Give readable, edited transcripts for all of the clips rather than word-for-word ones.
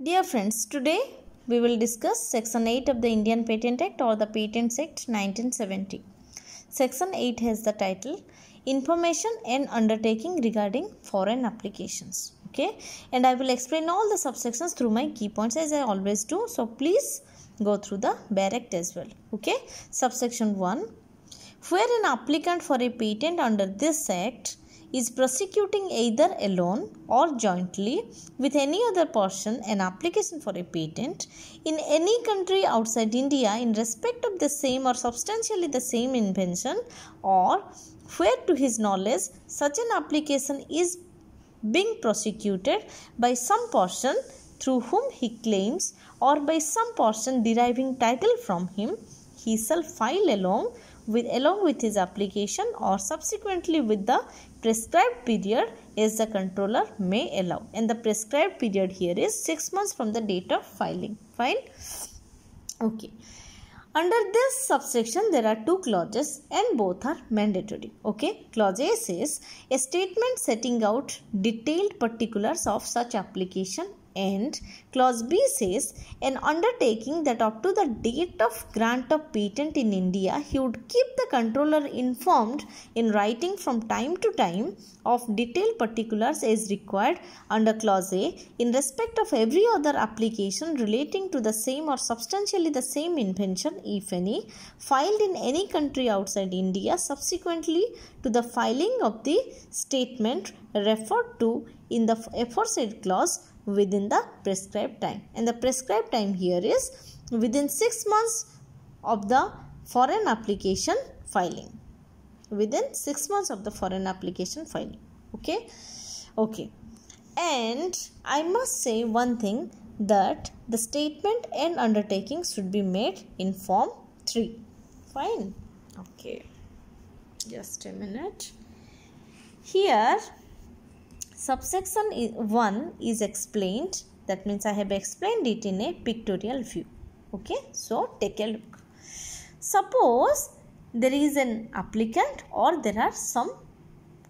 Dear friends, today we will discuss Section 8 of the Indian Patent Act or the Patents Act 1970. Section 8 has the title Information and Undertaking Regarding Foreign Applications. Okay, and I will explain all the subsections through my key points as I always do. So please go through the bare act as well. Okay, subsection 1. Where an applicant for a patent under this act is prosecuting either alone or jointly with any other person an application for a patent in any country outside India in respect of the same or substantially the same invention, or where to his knowledge such an application is being prosecuted by some person through whom he claims or by some person deriving title from him, he shall file along with his application or subsequently with the prescribed period as the controller may allow, and the prescribed period here is 6 months from the date of filing. Fine. Okay. Under this subsection there are two clauses and both are mandatory. Okay. Clause A says a statement setting out detailed particulars of such application, and clause B says an undertaking that up to the date of grant of patent in India he would keep the controller informed in writing from time to time of detailed particulars as required under clause A in respect of every other application relating to the same or substantially the same invention, if any, filed in any country outside India subsequently to the filing of the statement referred to in the aforesaid clause within the prescribed time, and the prescribed time here is within 6 months of the foreign application filing. Within 6 months of the foreign application filing. Okay. And I must say one thing, that the statement and undertaking should be made in form 3. Fine. Okay. Just a minute. Here subsection 1 is explained, that means I have explained it in a pictorial view. Okay, so take a look. Suppose there is an applicant, or there are some,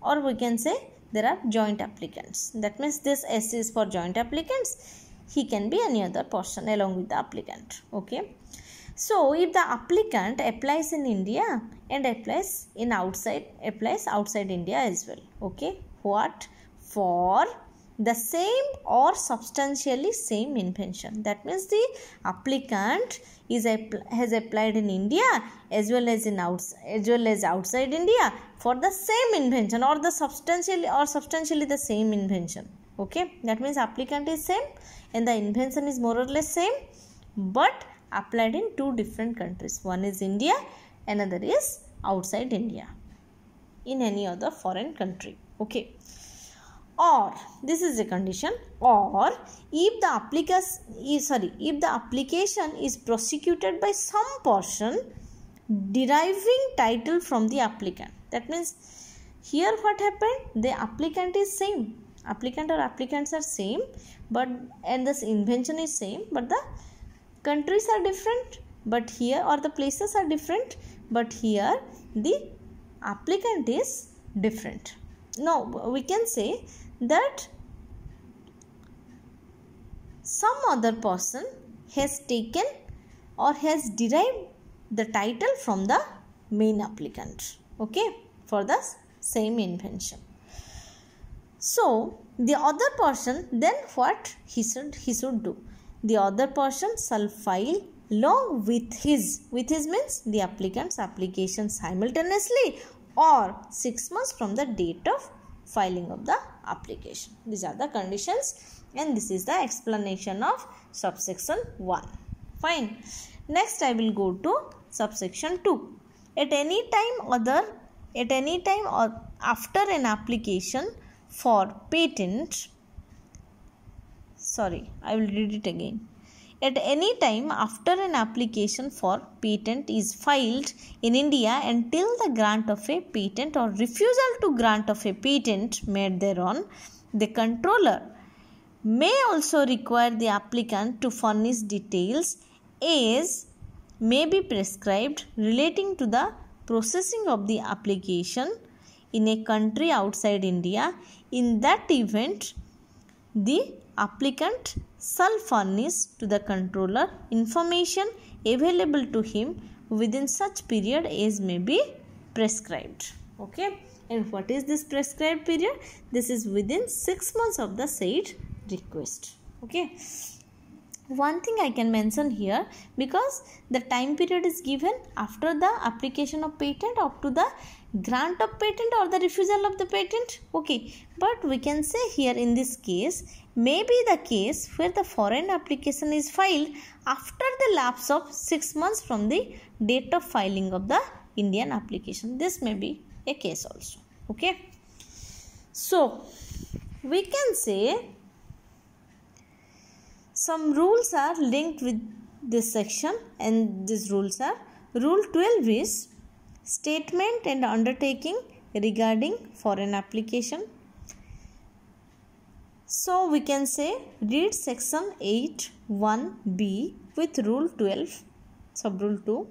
or we can say there are joint applicants. That means this S is for joint applicants. He can be any other person along with the applicant. Okay. So if the applicant applies in India and applies outside India as well. Okay. What? For the same or substantially same invention. That means the applicant has applied in India as well as outside India for the same invention or the substantially the same invention. Okay, that means applicant is same and the invention is more or less same, but applied in two different countries. One is India, another is outside India in any other foreign country. Okay. Or this is a condition, or if the application is prosecuted by some person deriving title from the applicant. That means here what happened, the applicant is same, applicant or applicants are same, but and this invention is same, but the countries are different, but here, or the places are different, but here the applicant is different. Now we can say that some other person has taken or has derived the title from the main applicant, okay, for the same invention. So the other person, then what he should do? The other person shall file along with his means the applicant's application simultaneously or 6 months from the date of filing of the application. These are the conditions, and this is the explanation of subsection 1. Fine. Next I will go to subsection 2. At any time or after an application for patent, I will read it again. At any time after an application for patent is filed in India until the grant of a patent or refusal to grant of a patent made thereon, the controller may also require the applicant to furnish details as may be prescribed relating to the processing of the application in a country outside India. In that event, the applicant shall furnish to the controller information available to him within such period as may be prescribed. Okay, and what is this prescribed period? This is within 6 months of the said request. Okay, one thing I can mention here, because the time period is given after the application of patent up to the grant of patent or the refusal of the patent. Okay, but we can say here in this case may be the case where the foreign application is filed after the lapse of 6 months from the date of filing of the Indian application. This may be a case also. Okay, so we can say some rules are linked with this section, and these rules are: Rule 12 is statement and undertaking regarding foreign application. So we can say read section 8(1)(b) with rule 12 subrule 2,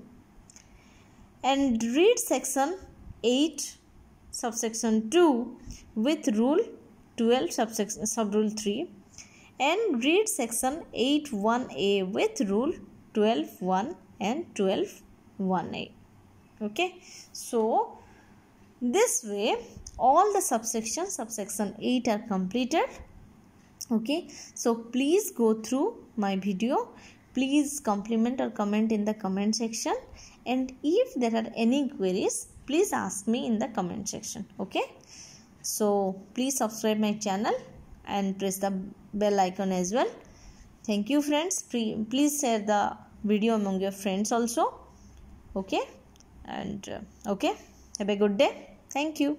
and read section 8 subsection 2 with rule 12 subrule 3, and read section 8(1)(a) with rule 12(1) and 12(1)(a). Okay, so this way all the subsection 8 are completed. Okay, so please go through my video, please compliment or comment in the comment section, and if there are any queries, please ask me in the comment section. Okay, so please subscribe my channel and press the bell icon as well. Thank you friends. Please share the video among your friends also. Okay, and okay, have a good day. Thank you.